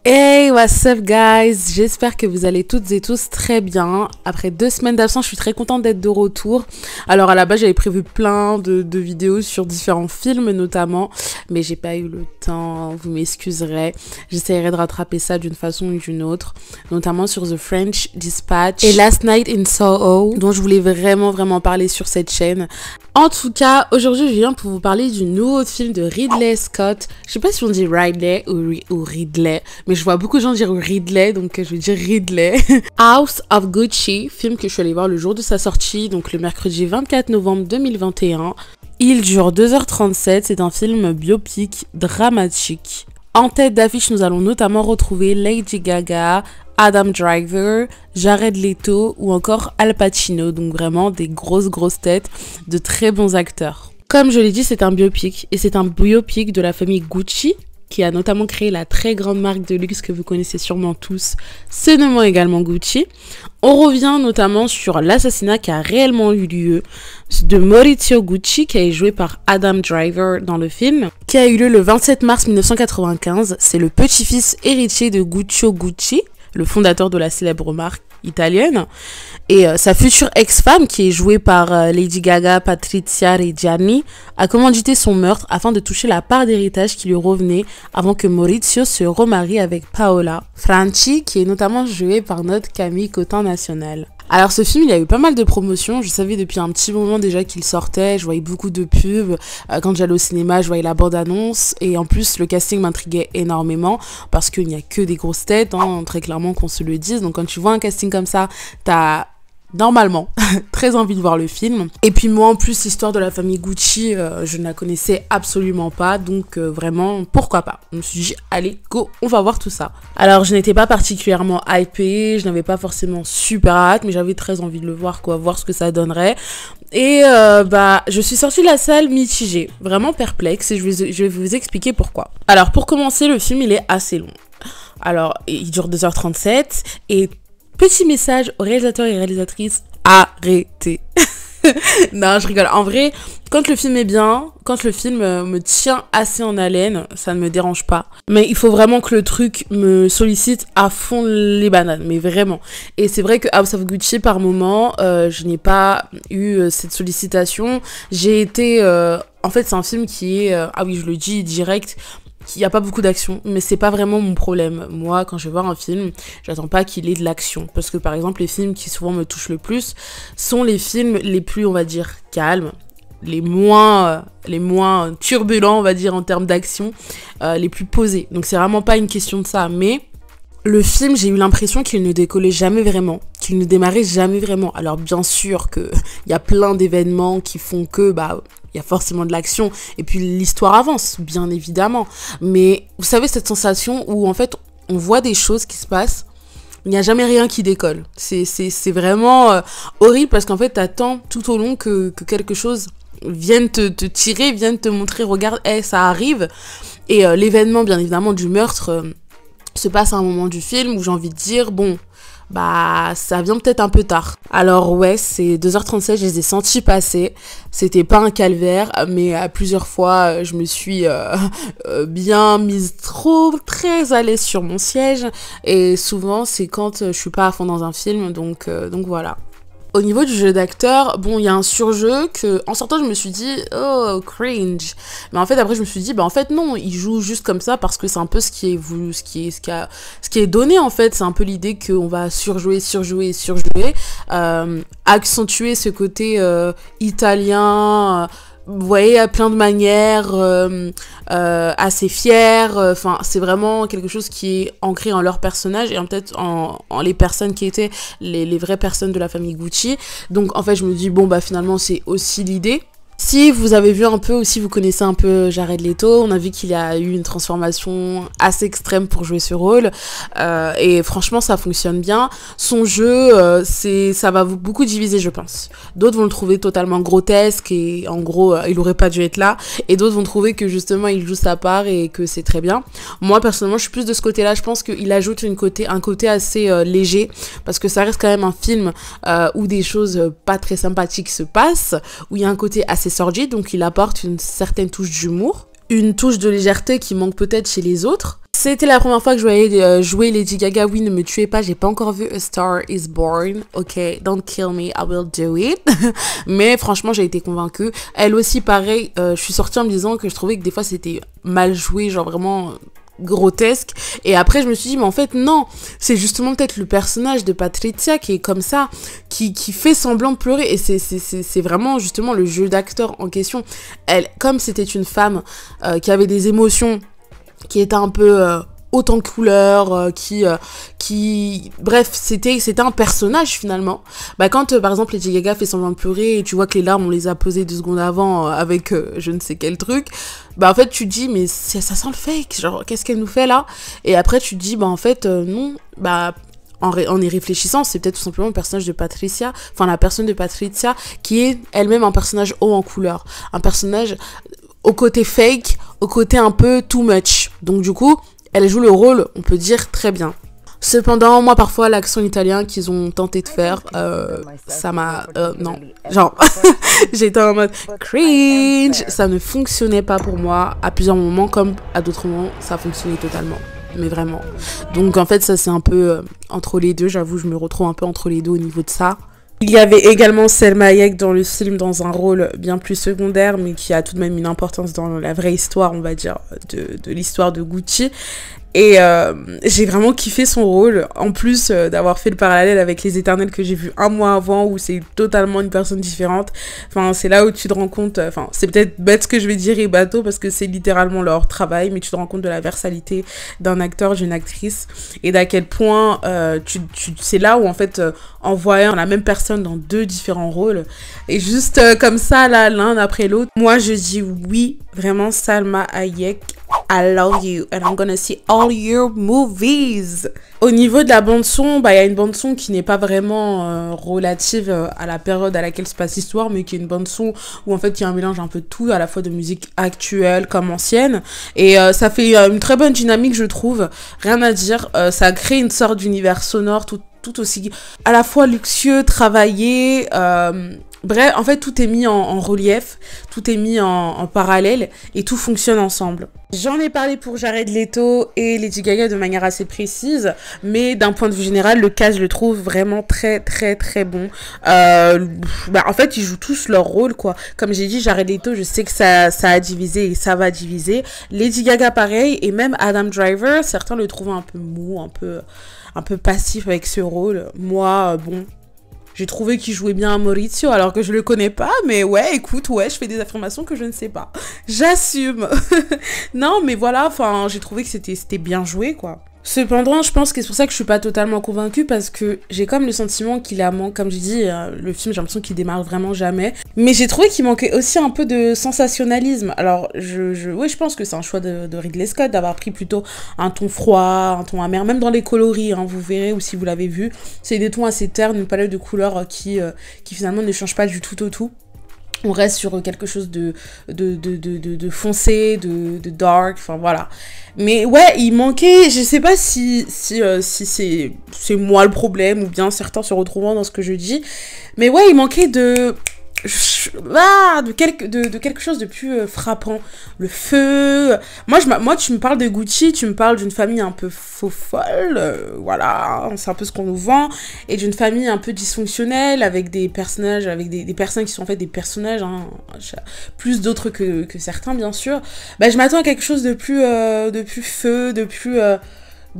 Hey, what's up guys? J'espère que vous allez toutes et tous très bien. Après 2 semaines d'absence, je suis très contente d'être de retour. Alors à la base, j'avais prévu plein de vidéos sur différents films notamment, mais j'ai pas eu le temps, vous m'excuserez. J'essaierai de rattraper ça d'une façon ou d'une autre, notamment sur The French Dispatch et Last Night in Soho, dont je voulais vraiment parler sur cette chaîne. En tout cas, aujourd'hui, je viens pour vous parler du nouveau film de Ridley Scott. Je sais pas si on dit Ridley ou Ridley, mais je vois beaucoup de gens dire Ridley, donc je vais dire Ridley. House of Gucci, film que je suis allée voir le jour de sa sortie, donc le mercredi 24 novembre 2021. Il dure 2h37, c'est un film biopic dramatique. En tête d'affiche, nous allons notamment retrouver Lady Gaga, Adam Driver, Jared Leto ou encore Al Pacino, donc vraiment des grosses têtes de très bons acteurs. Comme je l'ai dit, c'est un biopic, et c'est un biopic de la famille Gucci, qui a notamment créé la très grande marque de luxe que vous connaissez sûrement tous, se nommant également Gucci. On revient notamment sur l'assassinat qui a réellement eu lieu de Maurizio Gucci, qui est joué par Adam Driver dans le film, qui a eu lieu le 27 mars 1995. C'est le petit-fils héritier de Guccio Gucci, le fondateur de la célèbre marque italienne, et sa future ex-femme, qui est jouée par Lady Gaga, Patrizia Reggiani, a commandité son meurtre afin de toucher la part d'héritage qui lui revenait avant que Maurizio se remarie avec Paola Franchi, qui est notamment jouée par notre Camille Cotin nationale. Alors ce film, il a eu pas mal de promotions, je savais depuis un petit moment déjà qu'il sortait, je voyais beaucoup de pubs, quand j'allais au cinéma je voyais la bande-annonce, et en plus le casting m'intriguait énormément, parce qu'il n'y a que des grosses têtes, hein, très clairement qu'on se le dise, donc quand tu vois un casting comme ça, t'as normalement très envie de voir le film. Et puis moi en plus, l'histoire de la famille Gucci, je ne la connaissais absolument pas, donc vraiment pourquoi pas. Je me suis dit allez go, on va voir tout ça. Alors je n'étais pas particulièrement hypée, je n'avais pas forcément super hâte, mais j'avais très envie de le voir, quoi, voir ce que ça donnerait. Et je suis sortie de la salle mitigée, vraiment perplexe, et je vais vous expliquer pourquoi. Alors pour commencer, le film il est assez long. Alors il dure 2h37, et petit message aux réalisateurs et réalisatrices, arrêtez. Non, je rigole. En vrai, quand le film est bien, quand le film me tient assez en haleine, ça ne me dérange pas. Mais il faut vraiment que le truc me sollicite à fond les bananes, mais vraiment. Et c'est vrai que House of Gucci, par moment, je n'ai pas eu cette sollicitation. J'ai été... En fait, c'est un film qui est... ah oui, je le dis direct... Il n'y a pas beaucoup d'action, mais c'est pas vraiment mon problème. Moi, quand je vais voir un film, j'attends pas qu'il ait de l'action. Parce que par exemple, les films qui souvent me touchent le plus sont les films les plus, on va dire, calmes, les moins turbulents, on va dire, en termes d'action, les plus posés. Donc c'est vraiment pas une question de ça, mais... Le film, j'ai eu l'impression qu'il ne décollait jamais vraiment, qu'il ne démarrait jamais vraiment. Alors bien sûr qu'il y a plein d'événements qui font que, il y a forcément de l'action, et puis l'histoire avance, bien évidemment. Mais vous savez, cette sensation où en fait, on voit des choses qui se passent, il n'y a jamais rien qui décolle. C'est vraiment horrible, parce qu'en fait, t'attends tout au long que quelque chose vienne te tirer, vienne te montrer, regarde, ça arrive. Et l'événement, bien évidemment, du meurtre... se passe à un moment du film où j'ai envie de dire, bon, ça vient peut-être un peu tard. Alors ouais, c'est 2h37, je les ai sentis passer. C'était pas un calvaire, mais à plusieurs fois, je me suis bien mise très à l'aise sur mon siège. Et souvent, c'est quand je suis pas à fond dans un film, donc voilà. Au niveau du jeu d'acteur, bon, il y a un surjeu que, en sortant, je me suis dit, oh, cringe. Mais en fait, après, je me suis dit, en fait, non, il joue juste comme ça parce que c'est un peu ce qui est voulu, ce qui est donné, en fait. C'est un peu l'idée qu'on va surjouer, accentuer ce côté italien, vous voyez, à plein de manières, assez fier. Enfin, c'est vraiment quelque chose qui est ancré en leur personnage et peut-être en les personnes qui étaient les vraies personnes de la famille Gucci. Donc, en fait, je me dis, finalement, c'est aussi l'idée. Si vous avez vu un peu, ou si vous connaissez un peu Jared Leto, on a vu qu'il a eu une transformation assez extrême pour jouer ce rôle, et franchement ça fonctionne bien. Son jeu, ça va beaucoup diviser, je pense. D'autres vont le trouver totalement grotesque et en gros il aurait pas dû être là, et d'autres vont trouver que justement il joue sa part et que c'est très bien. Moi personnellement je suis plus de ce côté là, je pense qu'il ajoute un côté assez léger, parce que ça reste quand même un film où des choses pas très sympathiques se passent, où il y a un côté assez sordide, donc il apporte une certaine touche d'humour, une touche de légèreté qui manque peut-être chez les autres. C'était la première fois que je voyais jouer Lady Gaga. Oui, ne me tuez pas, j'ai pas encore vu A Star is Born. Ok, don't kill me, I will do it. Mais franchement, j'ai été convaincue. Elle aussi, pareil, je suis sortie en me disant que je trouvais que des fois c'était mal joué, genre vraiment grotesque. Et après, je me suis dit, mais en fait, non, c'est justement peut-être le personnage de Patricia qui est comme ça, qui fait semblant de pleurer. Et c'est vraiment justement le jeu d'acteur en question. Elle, comme c'était une femme qui avait des émotions, qui était un peu haute en couleur, bref, c'était un personnage finalement. Bah quand par exemple Lady Gaga fait semblant de pleurer et tu vois que les larmes on les a posées 2 secondes avant avec je ne sais quel truc, bah en fait tu te dis mais ça sent le fake, genre qu'est-ce qu'elle nous fait là? Et après tu te dis bah en fait non, bah en y réfléchissant, c'est peut-être tout simplement le personnage de Patricia, enfin la personne de Patricia qui est elle-même un personnage haut en couleur, un personnage au côté fake, au côté un peu too much. Donc du coup, elle joue le rôle, on peut dire, très bien. Cependant, moi, parfois, l'accent italien qu'ils ont tenté de faire, ça m'a... non, genre, j'étais en mode cringe, ça ne fonctionnait pas pour moi à plusieurs moments, comme à d'autres moments, ça fonctionnait totalement. Mais vraiment. Donc en fait, ça c'est un peu entre les deux, j'avoue, je me retrouve un peu entre les deux au niveau de ça. Il y avait également Selma Hayek dans le film, dans un rôle bien plus secondaire, mais qui a tout de même une importance dans la vraie histoire, on va dire, de l'histoire de Gucci. Et j'ai vraiment kiffé son rôle, en plus d'avoir fait le parallèle avec Les Éternels que j'ai vu un mois avant, où c'est totalement une personne différente. Enfin, c'est là où tu te rends compte, enfin, c'est peut-être bête ce que je vais dire et bateau, parce que c'est littéralement leur travail, mais tu te rends compte de la versalité d'un acteur, d'une actrice, et d'à quel point c'est là où, en fait, en voyant la même personne dans 2 différents rôles, et juste comme ça, là, l'un après l'autre, moi, je dis oui, vraiment, Salma Hayek, I love you and I'm gonna see all your movies. Au niveau de la bande son, bah il y a une bande son qui n'est pas vraiment relative à la période à laquelle se passe l'histoire, mais qui est une bande son où en fait il y a un mélange un peu de tout, à la fois de musique actuelle comme ancienne, et ça fait une très bonne dynamique, je trouve. Rien à dire, ça crée une sorte d'univers sonore tout aussi à la fois luxueux, travaillé. Bref, en fait, tout est mis en relief, tout est mis en parallèle et tout fonctionne ensemble. J'en ai parlé pour Jared Leto et Lady Gaga de manière assez précise, mais d'un point de vue général, le cast, je le trouve vraiment très très très bon. En fait, ils jouent tous leur rôle, quoi. Comme j'ai dit, Jared Leto, je sais que ça a divisé et ça va diviser. Lady Gaga, pareil, et même Adam Driver, certains le trouvent un peu mou, un peu passif avec ce rôle. Moi, bon... J'ai trouvé qu'il jouait bien à Maurizio, alors que je le connais pas, mais ouais, écoute, ouais, je fais des affirmations que je ne sais pas. J'assume. Non, mais voilà, enfin, j'ai trouvé que c'était bien joué, quoi. Cependant, je pense que c'est pour ça que je suis pas totalement convaincue, parce que j'ai comme le sentiment qu'il a manqué, comme j'ai dit, le film, j'ai l'impression qu'il démarre vraiment jamais. Mais j'ai trouvé qu'il manquait aussi un peu de sensationnalisme. Alors, oui, je pense que c'est un choix de Ridley Scott d'avoir pris plutôt un ton froid, un ton amer, même dans les coloris, hein, vous verrez, ou si vous l'avez vu, c'est des tons assez ternes, une palette de couleurs qui finalement ne change pas du tout au tout. On reste sur quelque chose de foncé, de dark, enfin voilà. Mais ouais, il manquait, je sais pas si c'est moi le problème ou bien certains se retrouvant dans ce que je dis, mais ouais, il manquait de quelque chose de plus frappant. Le feu. Moi, tu me parles de Gucci, tu me parles d'une famille un peu folle, voilà, c'est un peu ce qu'on nous vend, et d'une famille un peu dysfonctionnelle, avec des personnages, avec des personnes qui sont en fait des personnages, hein, plus d'autres que certains, bien sûr. Bah, je m'attends à quelque chose de plus feu, de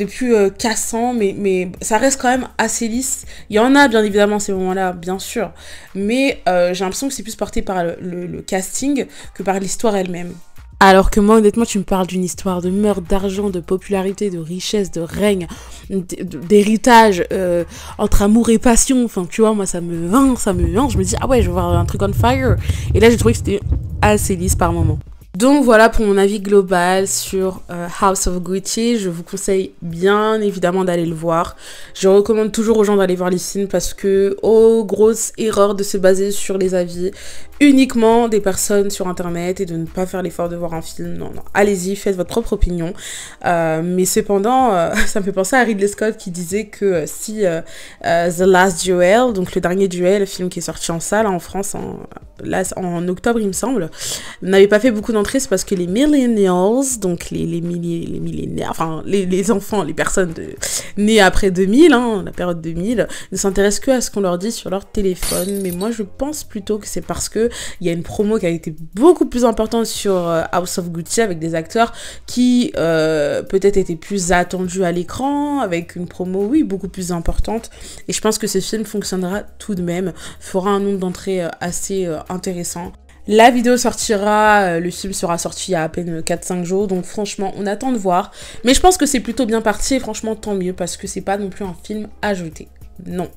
plus cassant, mais ça reste quand même assez lisse. Il y en a bien évidemment ces moments-là, bien sûr, mais j'ai l'impression que c'est plus porté par le casting que par l'histoire elle-même. Alors que moi, honnêtement, tu me parles d'une histoire de meurtre, d'argent, de popularité, de richesse, de règne, d'héritage, entre amour et passion. Enfin, tu vois, moi, ça me vend. Je me dis, ah ouais, je vais voir un truc on fire. Et là, j'ai trouvé que c'était assez lisse par moment. Donc voilà pour mon avis global sur House of Gucci. Je vous conseille bien évidemment d'aller le voir. Je recommande toujours aux gens d'aller voir les films parce que, oh, grosse erreur de se baser sur les avis uniquement des personnes sur internet et de ne pas faire l'effort de voir un film. Non, non, allez-y, faites votre propre opinion. Mais cependant, ça me fait penser à Ridley Scott qui disait que si The Last Duel, donc le dernier duel, le film qui est sorti en salle en France en octobre il me semble, n'avait pas fait beaucoup d'entrées, c'est parce que les millennials, donc les millénaires, enfin les enfants, les personnes nées après 2000, la période 2000, ne s'intéressent que à ce qu'on leur dit sur leur téléphone. Mais moi je pense plutôt que c'est parce que il y a une promo qui a été beaucoup plus importante sur House of Gucci avec des acteurs qui peut-être étaient plus attendus à l'écran, avec une promo beaucoup plus importante, et je pense que ce film fonctionnera tout de même, fera un nombre d'entrées assez intéressant. La vidéo sortira, le film sera sorti il y a à peine 4-5 jours, donc franchement on attend de voir, mais je pense que c'est plutôt bien parti et franchement tant mieux, parce que c'est pas non plus un film à jeter, non.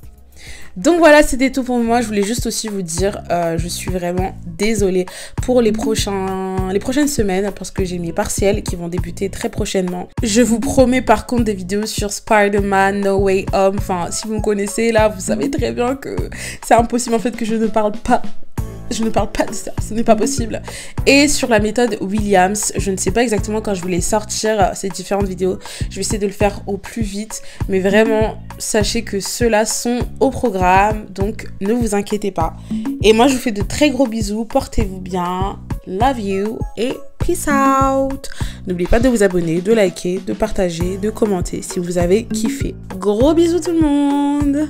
Donc voilà, c'était tout pour moi. Je voulais juste aussi vous dire, je suis vraiment désolée pour les prochaines semaines, parce que j'ai mes partiels qui vont débuter très prochainement. Je vous promets par contre des vidéos sur Spider-Man No Way Home. Enfin, si vous me connaissez là, vous savez très bien que c'est impossible en fait que je ne parle pas de ça, ce n'est pas possible. Et sur la méthode Williams, je ne sais pas exactement quand je voulais sortir ces différentes vidéos. Je vais essayer de le faire au plus vite. Mais vraiment, sachez que ceux-là sont au programme. Donc, ne vous inquiétez pas. Et moi, je vous fais de très gros bisous. Portez-vous bien. Love you. Et peace out. N'oubliez pas de vous abonner, de liker, de partager, de commenter si vous avez kiffé. Gros bisous tout le monde.